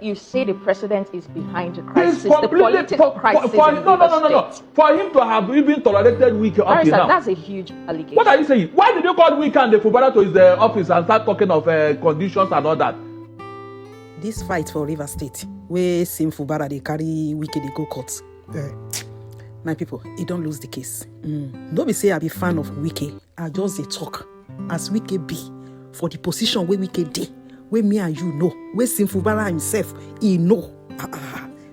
You say the president is behind the crisis, the completely political crisis in no. For him to have even tolerated Wike up to now. That's a huge allegation. What are you saying? Why did you call Wike and the Fubara to his office and start talking of conditions and all that? This fight for River State, where Sim Fubara they carry Wike they go court. My people, he don't lose the case. Don't be say I be fan of Wike. I just dey talk as Wike be for the position where Wike dey. Where me and you know, where Sim Fubara himself, he know.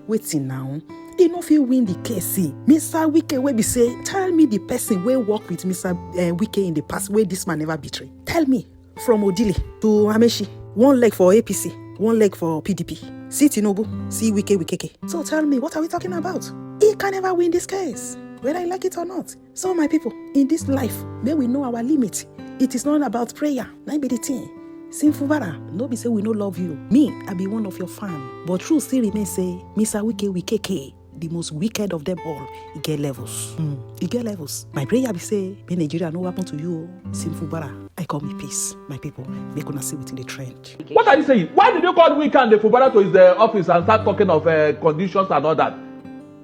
Waiting now. He no fit win the case. See, Mr. Wike wey be say, tell me the person wey work with Mr. Wike in the past, where this man never betray. Tell me, from Odile to Amechi, one leg for APC, one leg for PDP. See Tinubu, see Wike. So tell me, what are we talking about? He can never win this case, whether you like it or not. So my people, in this life, may we know our limit. It is not about prayer, not be the thing. Sim Fubara, no be say we no love you. Me, I be one of your fan. But truth still remains say, Mr. Wike, the most wicked of them all, he get levels. He get levels. My prayer be say, may Nigeria no happen to you, Sim Fubara. I call me peace, my people. Make una see within the trend. What are you saying? Why did you call Wike and the Fubara to his office and start talking of conditions and all that?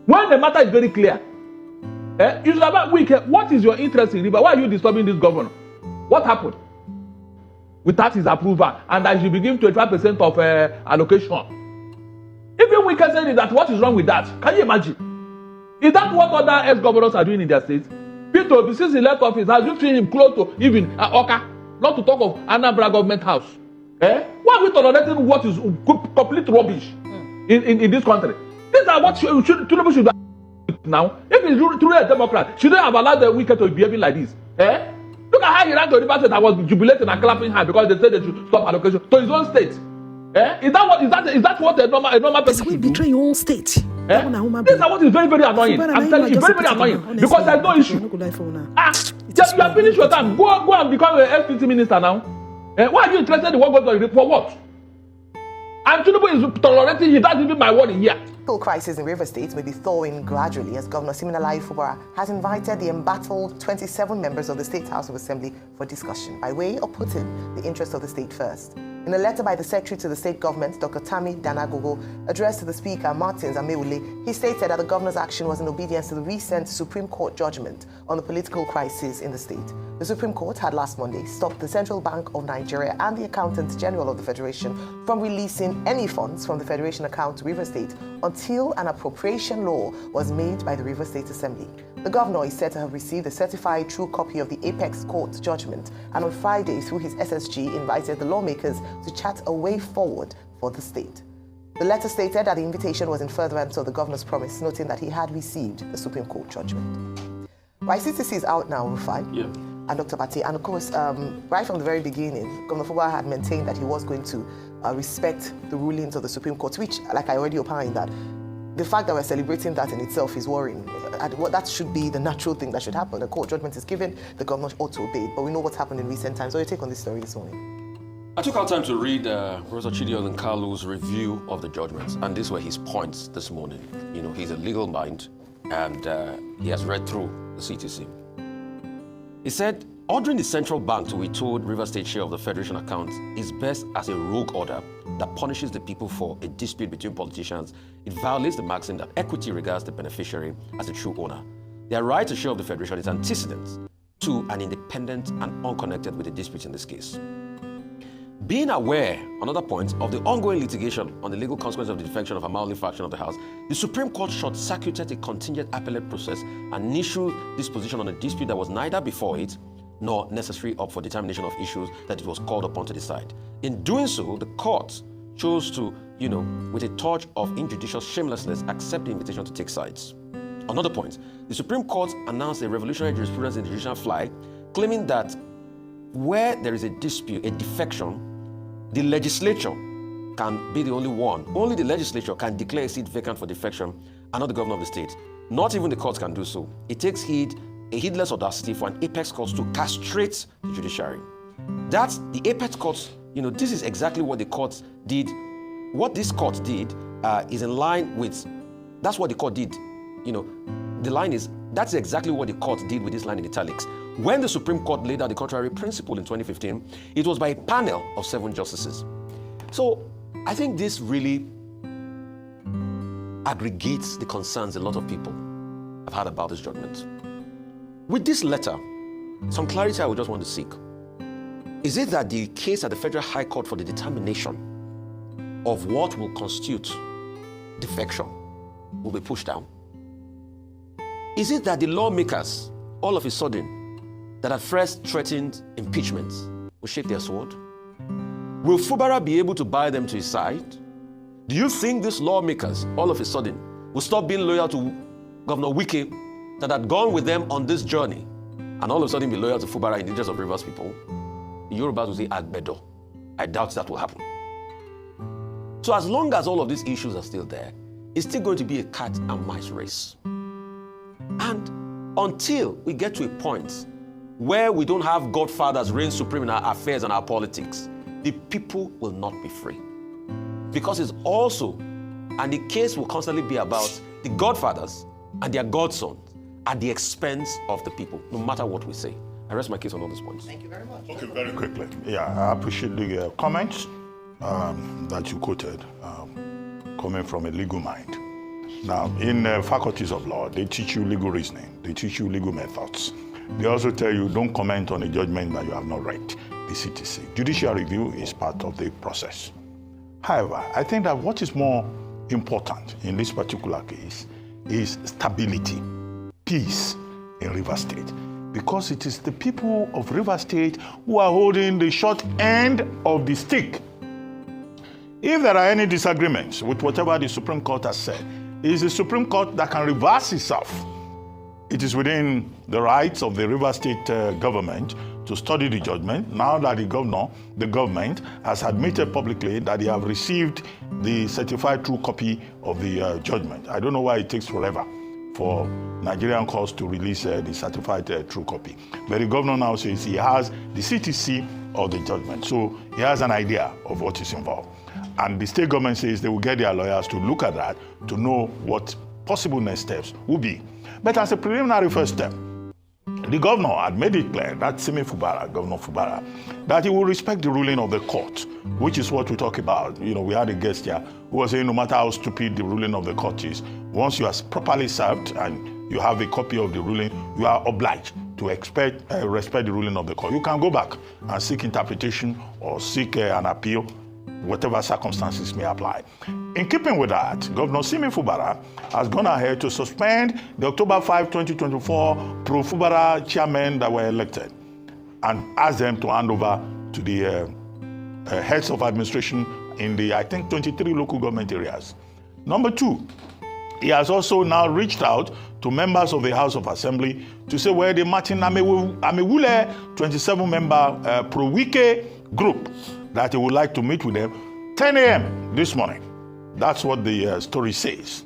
When the matter is very clear. You should have Wike. What is your interest in River? Why are you disturbing this governor? What happened? Without his approval, and that he should be given 25% of allocation. Even Wike said that, what is wrong with that? Can you imagine? Is that what other ex-governors are doing in their states? Peter, since he left office, has you seen him close to even Oka? Not to talk of Anambra government house. Why are we tolerating what is complete rubbish in this country? These are what Tinubu should do now. If he's truly a Democrat, shouldn't have allowed the Wike to be behaving like this. Look at how he ran to the person that was jubilating and clapping hand because they said they should stop allocation to his own state. Is that what a normal person should do? Betray your own state. This is what is very, very annoying. I'm telling you, very, very annoying. Because there's no issue. You have finished your time. Go and become an FPT minister now. Why are you interested in what goes on? For what? And Tinubu is tolerating it. That's even my word in here. The crisis in River State may be thawing gradually as Governor Siminalayi Fubara has invited the embattled 27 members of the State House of Assembly for discussion by way of putting the interests of the state first. In a letter by the Secretary to the State Government, Dr. Tammy Danagogo, addressed to the Speaker, Martins Ameule, he stated that the Governor's action was in obedience to the recent Supreme Court judgment on the political crisis in the state. The Supreme Court had last Monday stopped the Central Bank of Nigeria and the Accountant General of the Federation from releasing any funds from the Federation account to River State until an appropriation law was made by the River State Assembly. The Governor is said to have received a certified true copy of the Apex Court judgment, and on Friday, through his SSG, invited the lawmakers to chart a way forward for the state. The letter stated that the invitation was in furtherance of the Governor's promise, noting that he had received the Supreme Court judgment. YCTC is out now, Rufai. Yeah. And Dr. Patti. And of course, right from the very beginning, Governor Fubara had maintained that he was going to respect the rulings of the Supreme Court, which, like I already opined, that the fact that we're celebrating that in itself is worrying. That should be the natural thing that should happen. The court judgment is given, the governor ought to obey. But we know what's happened in recent times. What do you take on this story this morning? I took our time to read Professor Chidi Odenkalu's review of the judgments, and these were his points this morning. You know, he's a legal mind, and he has read through the CTC. He said, ordering the central bank to withhold River State share of the Federation account is best as a rogue order that punishes the people for a dispute between politicians. It violates the maxim that equity regards the beneficiary as a true owner. Their right to share of the Federation is antecedent to and independent and unconnected with the dispute in this case. Being aware, another point, of the ongoing litigation on the legal consequences of the defection of a mildly faction of the House, the Supreme Court short-circuited a contingent appellate process and issued disposition on a dispute that was neither before it nor necessary up for determination of issues that it was called upon to decide. In doing so, the court chose to, with a touch of injudicious shamelessness, accept the invitation to take sides. Another point, the Supreme Court announced a revolutionary jurisprudence in the judicial fly, claiming that where there is a dispute, a defection, the legislature can be the only one. Only the legislature can declare a seat vacant for defection and not the governor of the state. Not even the courts can do so. It takes a heedless audacity for an apex court to castrate the judiciary. That's the apex courts, this is exactly what the courts did. What this court did is in line with, that's what the court did. The line is, that's exactly what the court did with this line in italics. When the Supreme Court laid out the contrary principle in 2015, it was by a panel of 7 justices. So I think this really aggregates the concerns a lot of people have had about this judgment. With this letter, some clarity I would just want to seek. Is it that the case at the Federal High Court for the determination of what will constitute defection will be pushed down? Is it that the lawmakers, all of a sudden, that at first threatened impeachment, will shake their sword? Will Fubara be able to buy them to his side? Do you think these lawmakers, all of a sudden, will stop being loyal to Governor Wike that had gone with them on this journey and all of a sudden be loyal to Fubara in the interest of Rivers people? The Yorubas will say, Agbedo. I doubt that will happen. So as long as all of these issues are still there, it's still going to be a cat and mouse race. And until we get to a point where we don't have godfathers reign supreme in our affairs and our politics, the people will not be free. Because it's also, and the case will constantly be about the godfathers and their godsons at the expense of the people, no matter what we say. I rest my case on all these points. Thank you very much. Okay, very quickly. Yeah, I appreciate the comments that you quoted coming from a legal mind. Now, in faculties of law, they teach you legal reasoning. They teach you legal methods. They also tell you don't comment on a judgment that you have not read, the CTC. Judicial review is part of the process. However, I think that what is more important in this particular case is stability, peace in Rivers State. Because it is the people of Rivers State who are holding the short end of the stick. If there are any disagreements with whatever the Supreme Court has said, it is the Supreme Court that can reverse itself. It is within the rights of the Rivers State government to study the judgment. Now that the government has admitted publicly that they have received the certified true copy of the judgment. I don't know why it takes forever for Nigerian courts to release the certified true copy. But the governor now says he has the CTC of the judgment. So he has an idea of what is involved. And the state government says they will get their lawyers to look at that to know what possible next steps will be. But as a preliminary first step, the governor had made it clear, that Fubara, Governor Fubara, that he will respect the ruling of the court, which is what we talk about. You know, we had a guest here who was saying no matter how stupid the ruling of the court is, once you are properly served and you have a copy of the ruling, you are obliged to respect the ruling of the court. You can go back and seek interpretation or seek an appeal, whatever circumstances may apply. In keeping with that, Governor Fubara has gone ahead to suspend the October 5, 2024 pro-Fubara chairmen that were elected and ask them to hand over to the heads of administration in the, I think, 23 local government areas. Number two, he has also now reached out to members of the House of Assembly to say where the Martin Amewule 27-member pro-Wike group that he would like to meet with them 10 a.m. this morning. That's what the story says.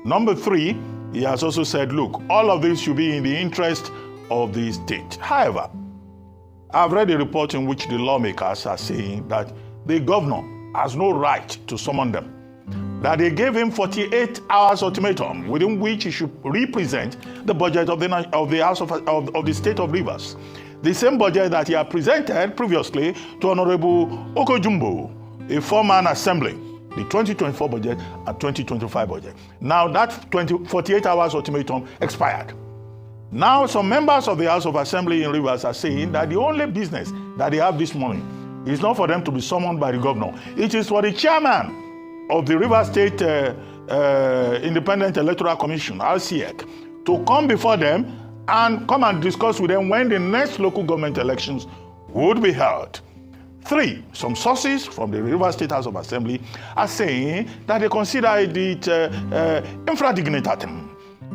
Number three, he has also said, look, all of this should be in the interest of the state. However, I've read a report in which the lawmakers are saying that the governor has no right to summon them, that they gave him 48 hours ultimatum within which he should represent the budget of the House of the State of Rivers. The same budget that he had presented previously to Honorable Okojumbo, a four-man assembly, the 2024 budget and 2025 budget. Now that 48 hours ultimatum expired. Now some members of the House of Assembly in Rivers are saying that the only business that they have this morning is not for them to be summoned by the governor. It is for the chairman of the Rivers State Independent Electoral Commission, RCEC, to come before them and come and discuss with them when the next local government elections would be held. Three, some sources from the Rivers State House of Assembly are saying that they consider it infra dignitatem,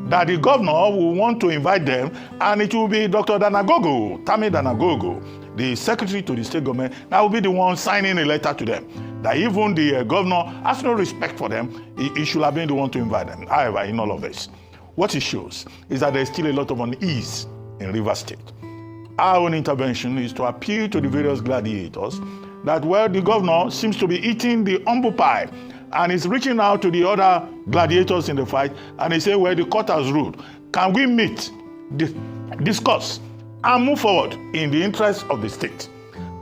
that the governor will want to invite them, and it will be Dr. Tami Danagogo, the secretary to the state government, that will be the one signing a letter to them. That even the governor has no respect for them, he should have been the one to invite them. However, in all of this, what it shows is that there's still a lot of unease in Rivers State. Our own intervention is to appeal to the various gladiators that, well, the governor seems to be eating the humble pie and is reaching out to the other gladiators in the fight and he said, well, the court has ruled. Can we meet, discuss, and move forward in the interest of the state?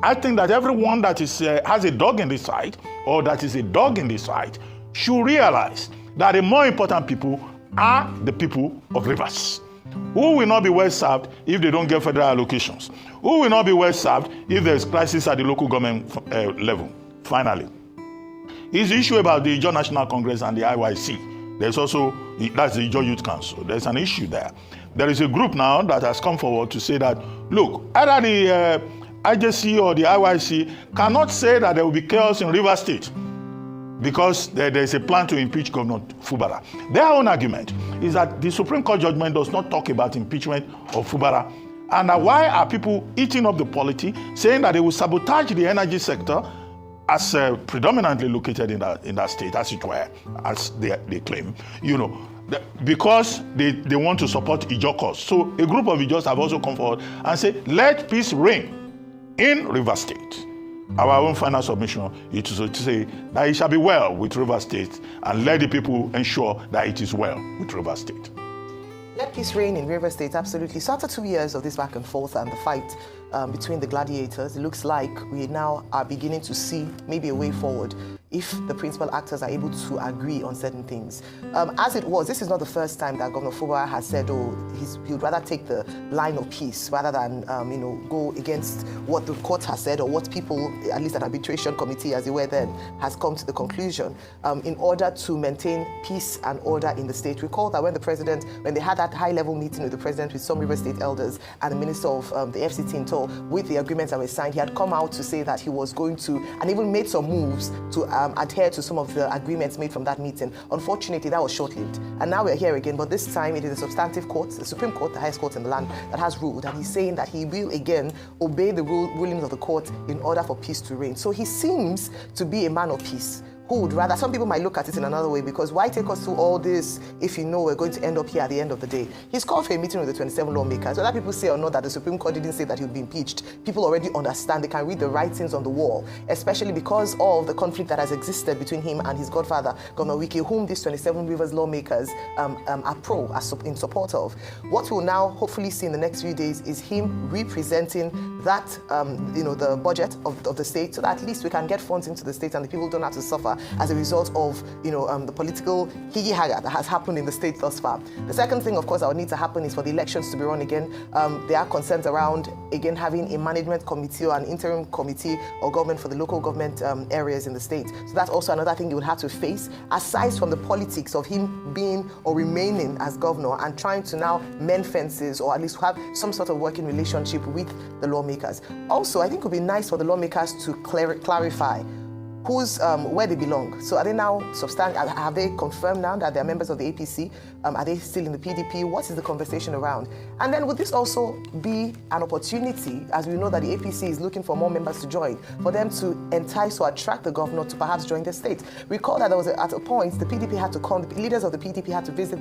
I think that everyone that is has a dog in this fight, or that is a dog in this fight, should realize that the more important people are the people of Rivers, who will not be well served if they don't get federal allocations, who will not be well served if there's crisis at the local government level. Finally, is the issue about the Ijaw National Congress and the IYC. There's also, that's the Ijaw Youth Council. There's an issue there. There is a group now that has come forward to say that, look, either the IJC or the IYC cannot say that there will be chaos in Rivers State because there's a plan to impeach Governor Fubara. Their own argument is that the Supreme Court judgment does not talk about impeachment of Fubara. And why are people eating up the polity, saying that they will sabotage the energy sector as predominantly located in that state, as it were, as they claim, because they want to support Ijaw cause. So a group of Ijaws have also come forward and say, let peace reign in Rivers State. Our own final submission is to say that it shall be well with Rivers State, and let the people ensure that it is well with Rivers State. Let peace reign in Rivers State, absolutely. So after 2 years of this back and forth and the fight between the gladiators, it looks like we now are beginning to see maybe a way forward if the principal actors are able to agree on certain things. As it was, this is not the first time that Governor Fubara has said, he would rather take the line of peace rather than, go against what the court has said or what people, at least an arbitration committee, as they were then, has come to the conclusion in order to maintain peace and order in the state. Recall that when they had that high-level meeting with the president, with some River State elders and the minister of the FCT in tow, with the agreements that were signed, he had come out to say that he was going to, and even made some moves to adhere to some of the agreements made from that meeting. Unfortunately, that was short-lived. And now we're here again, but this time it is a substantive court, the Supreme Court, the highest court in the land, that has ruled. And he's saying that he will again obey the rulings of the court in order for peace to reign. So he seems to be a man of peace. Who would rather, some people might look at it in another way, because why take us through all this if you know we're going to end up here at the end of the day? He's called for a meeting with the 27 lawmakers. Whether people say or not that the Supreme Court didn't say that he'll be impeached, people already understand. They can read the writings on the wall, especially because of the conflict that has existed between him and his godfather, Governor Wike, whom these 27 Rivers lawmakers are in support of. What we'll now hopefully see in the next few days is him representing that, the budget of the state, so that at least we can get funds into the state and the people don't have to suffer as a result of, the political higi-haga that has happened in the state thus far. The second thing, of course, that would need to happen is for the elections to be run again. There are concerns around, again, having a management committee or an interim committee or government for the local government areas in the state. So that's also another thing you would have to face, aside from the politics of him being or remaining as governor and trying to now mend fences or at least have some sort of working relationship with the lawmakers. Also, I think it would be nice for the lawmakers to clarify where they belong. So are they now have they confirmed now that they're members of the APC? Are they still in the PDP? What is the conversation around? And then would this also be an opportunity, as we know that the APC is looking for more members to join, for them to entice or attract the governor to perhaps join the state? Recall that there was at a point the PDP had to come, the leaders of the PDP had to visit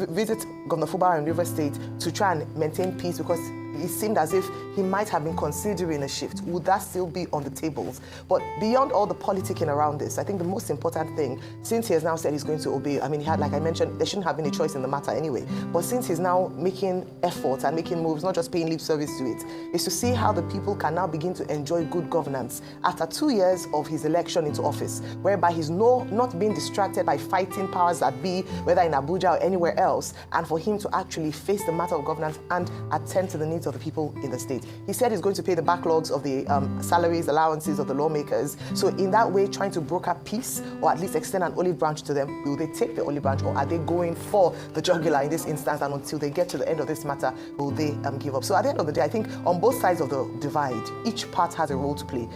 visit Governor Fubara in River State to try and maintain peace, because it seemed as if he might have been considering a shift. Would that still be on the tables? But beyond all the politicking around this, I think the most important thing, since he has now said he's going to obey, he had, like I mentioned, there shouldn't have been a choice in the matter anyway, but since he's now making efforts and making moves, not just paying lip service to it, is to see how the people can now begin to enjoy good governance after 2 years of his election into office, whereby he's not being distracted by fighting powers that be, whether in Abuja or anywhere else, and for him to actually face the matter of governance and attend to the needs of the people in the state. He said he's going to pay the backlogs of the salaries, allowances of the lawmakers. So in that way, trying to broker peace or at least extend an olive branch to them. Will they take the olive branch, or are they going for the jugular in this instance, and until they get to the end of this matter, will they give up? So at the end of the day, I think on both sides of the divide, each part has a role to play.